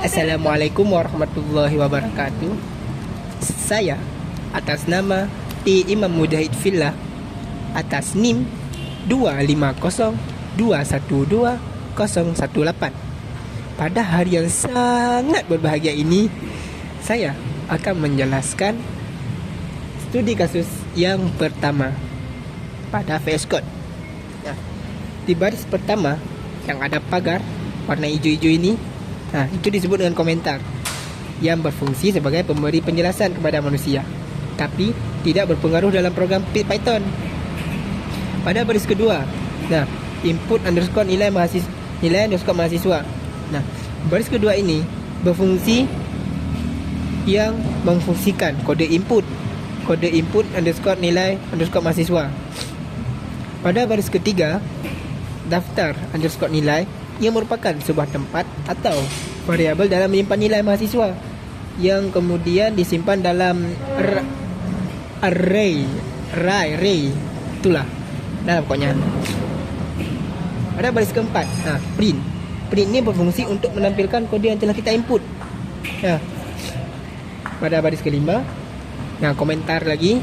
Assalamualaikum warahmatullahi wabarakatuh. Saya atas nama T. Imam Mujahid Fillah atas NIM 250212018. Pada hari yang sangat berbahagia ini, saya akan menjelaskan studi kasus yang pertama pada VS Code. Di baris pertama yang ada pagar warna hijau-hijau ini, itu disebut dengan komentar yang berfungsi sebagai pemberi penjelasan kepada manusia, tapi tidak berpengaruh dalam program Python. Pada baris kedua, input underscore nilai mahasiswa. Baris kedua ini berfungsi yang memfungsikan kode input underscore nilai underscore mahasiswa. Pada baris ketiga, daftar underscore nilai yang merupakan sebuah tempat atau variabel dalam menyimpan nilai mahasiswa yang kemudian disimpan dalam array itulah. Pokoknya pada baris keempat, print ini berfungsi untuk menampilkan kode yang telah kita input. Pada baris kelima, komentar lagi,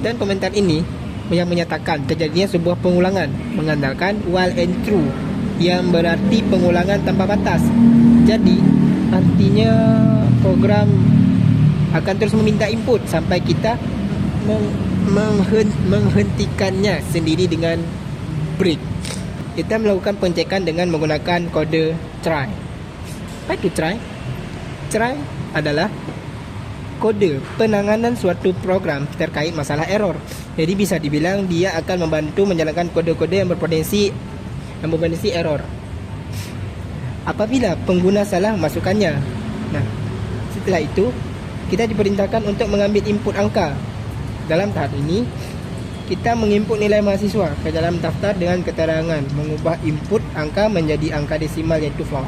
dan komentar ini yang menyatakan terjadinya sebuah pengulangan mengandalkan while and true, yang berarti pengulangan tanpa batas. Jadi artinya program akan terus meminta input sampai kita menghentikannya sendiri dengan break. Kita melakukan pengecekan dengan menggunakan kode try. Apa itu try? Try adalah kode penanganan suatu program terkait masalah error. Jadi bisa dibilang dia akan membantu menjalankan kode-kode yang berpotensi error apabila pengguna salah memasukkannya. Setelah itu kita diperintahkan untuk mengambil input angka. Dalam tahap ini kita menginput nilai mahasiswa ke dalam daftar dengan keterangan mengubah input angka menjadi angka desimal yaitu float,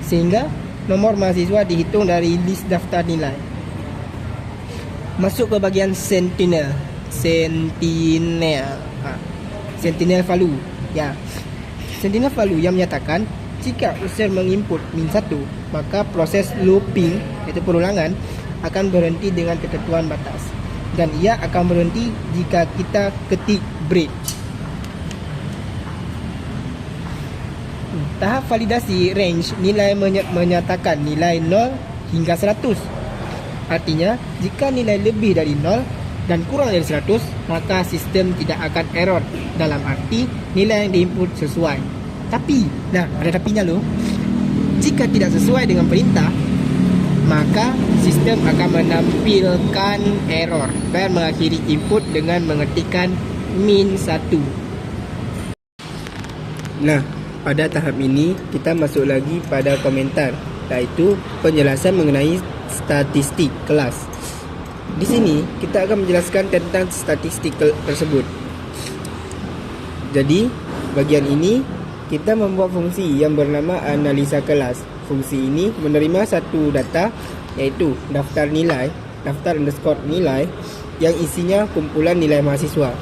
sehingga nomor mahasiswa dihitung dari list daftar nilai. Masuk ke bagian sentinel value. Sentinel value yang menyatakan jika user menginput min1, maka proses looping, iaitu perulangan, akan berhenti dengan ketentuan batas, dan ia akan berhenti jika kita ketik break. Tahap validasi range nilai menyatakan nilai 0 hingga 100. Artinya jika nilai lebih dari 0 dan kurang dari 100, maka sistem tidak akan error, dalam arti nilai yang diinput sesuai. Tapi, ada tapinya loh. Jika tidak sesuai dengan perintah, maka sistem akan menampilkan error dan mengakhiri input dengan mengetikkan min1. Pada tahap ini kita masuk lagi pada komentar, iaitu penjelasan mengenai statistik kelas. Di sini kita akan menjelaskan tentang statistik tersebut. Jadi bagian ini kita membuat fungsi yang bernama analisa kelas. Fungsi ini menerima satu data, yaitu daftar underscore nilai yang isinya kumpulan nilai mahasiswa.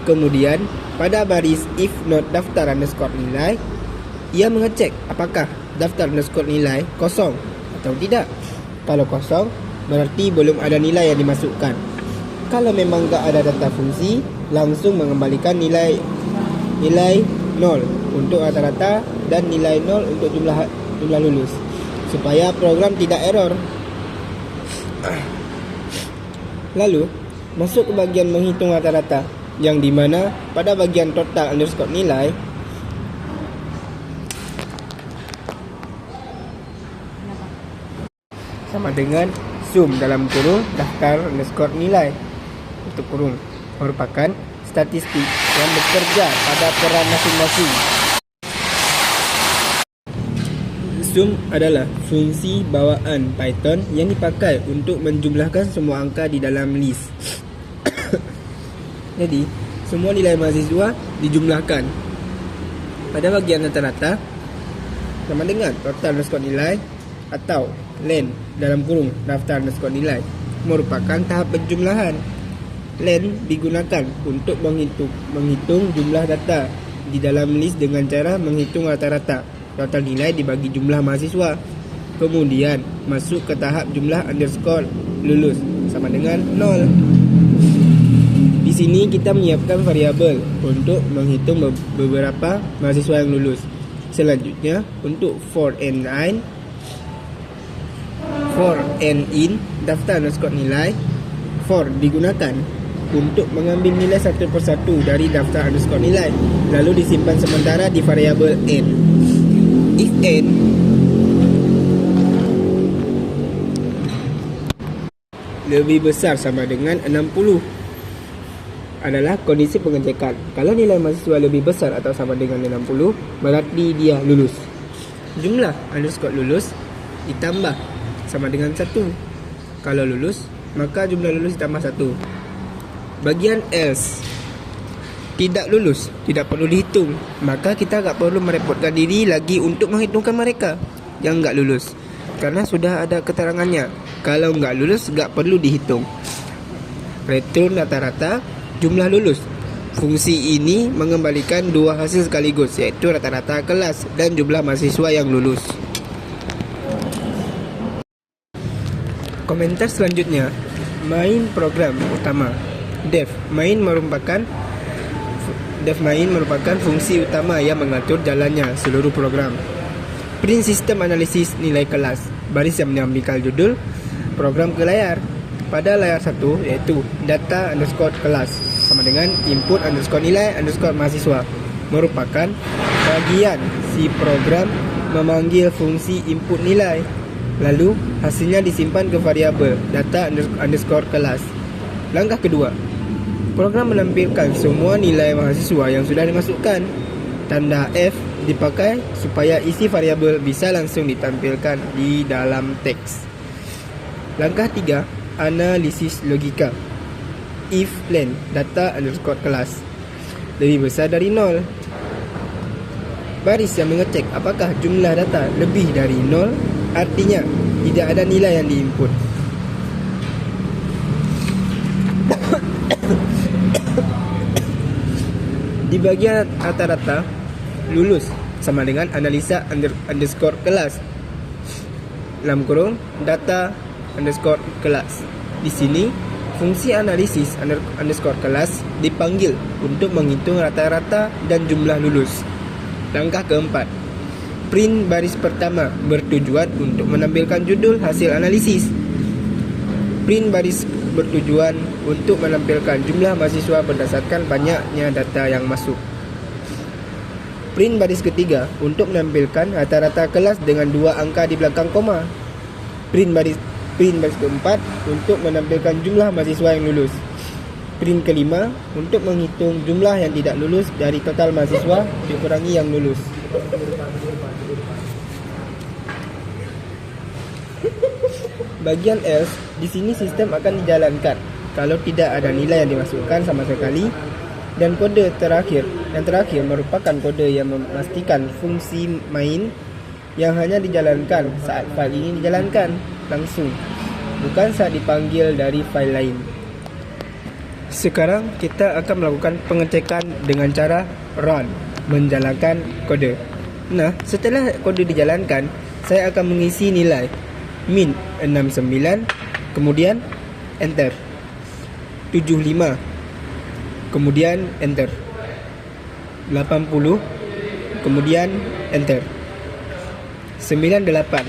Kemudian pada baris if not daftar underscore nilai, ia mengecek apakah daftar underscore nilai kosong atau tidak. Kalau kosong, berarti belum ada nilai yang dimasukkan. Kalau memang tak ada data fungsi, langsung mengembalikan nilai 0 untuk rata-rata dan nilai 0 untuk jumlah lulus, supaya program tidak error. Lalu masuk ke bagian menghitung rata-rata, yang dimana pada bagian total underscore nilai sama dengan sum dalam kurung daftar underscore nilai tutup kurung, merupakan statistik yang bekerja pada peran masing-masing. Sum adalah fungsi bawaan Python yang dipakai untuk menjumlahkan semua angka di dalam list. Jadi semua nilai mahasiswa dijumlahkan pada bagian rata-rata sama dengan total underscore nilai atau len dalam kurung daftar underscore nilai, merupakan tahap penjumlahan. Len digunakan untuk menghitung jumlah data di dalam list dengan cara menghitung rata-rata. total nilai dibagi jumlah mahasiswa. Kemudian masuk ke tahap jumlah underscore lulus sama dengan 0. Di sini kita menyiapkan variabel untuk menghitung beberapa mahasiswa yang lulus. Selanjutnya untuk for and in daftar underscore nilai. For digunakan untuk mengambil nilai satu persatu dari daftar underscore nilai, lalu disimpan sementara di variabel n. If n lebih besar sama dengan 60 adalah kondisi pengecekan. Kalau nilai mahasiswa lebih besar atau sama dengan 60, berarti dia lulus. Jumlah underscore lulus ditambah sama dengan 1. Kalau lulus, maka jumlah lulus ditambah 1. Bagian else, tidak lulus, tidak perlu dihitung. Maka kita tak perlu merepotkan diri lagi untuk menghitungkan mereka yang tak lulus, karena sudah ada keterangannya. Kalau nggak lulus, nggak perlu dihitung. Return rata-rata jumlah lulus. Fungsi ini mengembalikan dua hasil sekaligus, yaitu rata-rata kelas dan jumlah mahasiswa yang lulus. Komentar selanjutnya, main program utama. Def main merupakan fungsi utama yang mengatur jalannya seluruh program. Print sistem analisis nilai kelas. Baris yang mengambil judul program ke layar. Pada layar 1 yaitu data underscore kelas sama dengan input underscore nilai underscore mahasiswa, merupakan bagian si program memanggil fungsi input nilai, lalu hasilnya disimpan ke variabel data underscore kelas. Langkah kedua, program menampilkan semua nilai mahasiswa yang sudah dimasukkan. Tanda F dipakai supaya isi variabel bisa langsung ditampilkan di dalam teks. Langkah 3, analisis logika. If len data underscore kelas lebih besar dari 0, baris yang mengecek apakah jumlah data lebih dari 0, artinya tidak ada nilai yang diinput. Di bagian rata-rata, lulus sama dengan analisa underscore kelas data underscore kelas. Di sini fungsi analisis underscore kelas dipanggil untuk menghitung rata-rata dan jumlah lulus. Langkah keempat, print baris pertama bertujuan untuk menampilkan judul hasil analisis. Print baris bertujuan untuk menampilkan jumlah mahasiswa berdasarkan banyaknya data yang masuk. Print baris ketiga untuk menampilkan rata-rata kelas dengan 2 angka di belakang koma. Print baris keempat untuk menampilkan jumlah mahasiswa yang lulus. Print kelima untuk menghitung jumlah yang tidak lulus dari total mahasiswa dikurangi yang lulus. Bagian else, di sini sistem akan dijalankan kalau tidak ada nilai yang dimasukkan sama sekali, dan kode yang terakhir merupakan kode yang memastikan fungsi main yang hanya dijalankan saat file ini dijalankan langsung, bukan saat dipanggil dari file lain. Sekarang kita akan melakukan pengecekan dengan cara run, menjalankan kode. Nah, setelah kode dijalankan, saya akan mengisi nilai min 69, kemudian enter. 75, kemudian enter. 80, kemudian enter. 98,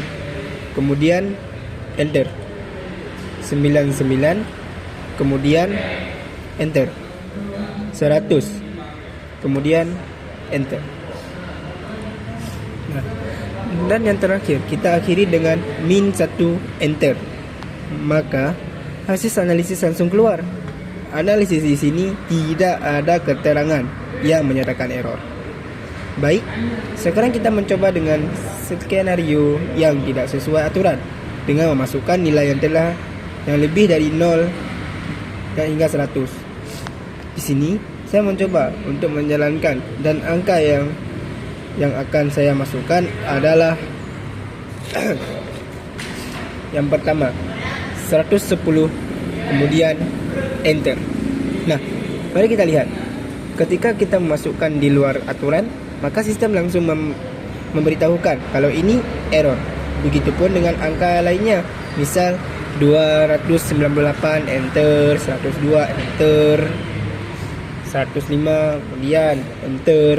kemudian enter. 99, kemudian enter. 100, kemudian enter. Nah, dan yang terakhir kita akhiri dengan min 1 enter. Maka hasil analisis langsung keluar. Analisis di sini tidak ada keterangan yang menyatakan error. Baik, sekarang kita mencoba dengan skenario yang tidak sesuai aturan dengan memasukkan nilai yang lebih dari 0 dan hingga 100. Di sini saya mencoba untuk menjalankan, dan angka yang akan saya masukkan adalah yang pertama 110, kemudian enter. Nah, mari kita lihat. Ketika kita memasukkan di luar aturan, maka sistem langsung memberitahukan kalau ini error. Begitupun dengan angka lainnya. Misal 298 enter, 102 enter, 105 kemudian enter,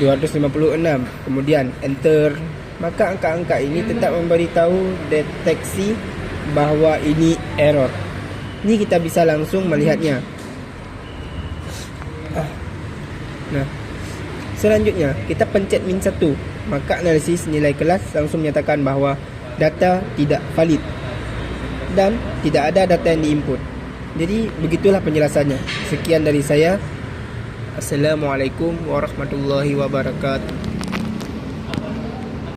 256 kemudian enter. Maka angka-angka ini tetap memberitahu deteksi bahwa ini error. Ini kita bisa langsung melihatnya. Nah, selanjutnya kita pencet -1. Maka analisis nilai kelas langsung menyatakan bahwa data tidak valid dan tidak ada data yang diinput. Jadi begitulah penjelasannya. Sekian dari saya. Assalamualaikum warahmatullahi wabarakatuh.